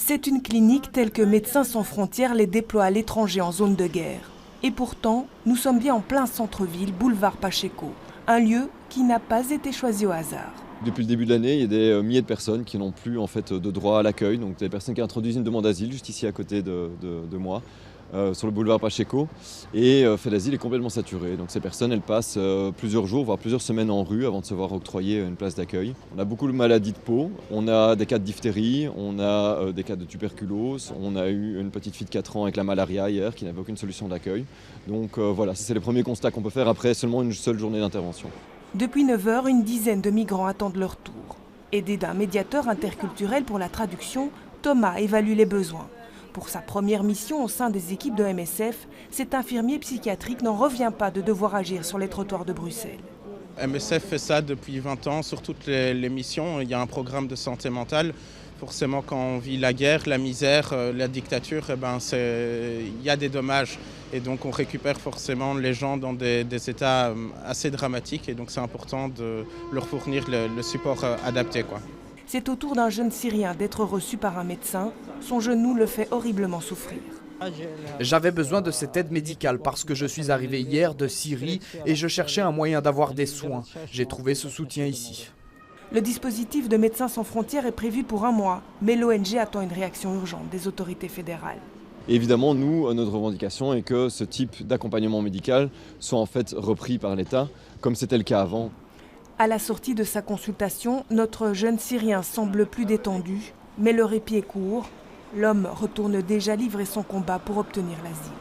C'est une clinique telle que Médecins sans frontières les déploie à l'étranger en zone de guerre. Et pourtant, nous sommes bien en plein centre-ville, boulevard Pacheco, un lieu qui n'a pas été choisi au hasard. Depuis le début de l'année, il y a des milliers de personnes qui n'ont plus en fait, de droit à l'accueil. Donc des personnes qui introduisent une demande d'asile juste ici à côté de moi, sur le boulevard Pacheco. Et fait d'asile est complètement saturé. Donc ces personnes, elles passent plusieurs jours, voire plusieurs semaines en rue avant de se voir octroyer une place d'accueil. On a beaucoup de maladies de peau, on a des cas de diphtérie, on a des cas de tuberculose, on a eu une petite fille de 4 ans avec la malaria hier qui n'avait aucune solution d'accueil. Donc voilà, c'est les premiers constats qu'on peut faire après seulement une seule journée d'intervention. Depuis 9 heures, une dizaine de migrants attendent leur tour. Aidé d'un médiateur interculturel pour la traduction, Thomas évalue les besoins. Pour sa première mission au sein des équipes de MSF, cet infirmier psychiatrique n'en revient pas de devoir agir sur les trottoirs de Bruxelles. MSF fait ça depuis 20 ans sur toutes les missions. Il y a un programme de santé mentale. Forcément, quand on vit la guerre, la misère, la dictature, il y a des dommages. Et donc on récupère forcément les gens dans des états assez dramatiques. Et donc c'est important de leur fournir le support adapté, quoi. C'est au tour d'un jeune Syrien d'être reçu par un médecin. Son genou le fait horriblement souffrir. J'avais besoin de cette aide médicale parce que je suis arrivé hier de Syrie et je cherchais un moyen d'avoir des soins. J'ai trouvé ce soutien ici. Le dispositif de Médecins sans frontières est prévu pour 1 mois, mais l'ONG attend une réaction urgente des autorités fédérales. Et évidemment, nous, notre revendication est que ce type d'accompagnement médical soit en fait repris par l'État, comme c'était le cas avant. À la sortie de sa consultation, notre jeune Syrien semble plus détendu, mais le répit est court. L'homme retourne déjà livrer son combat pour obtenir l'asile.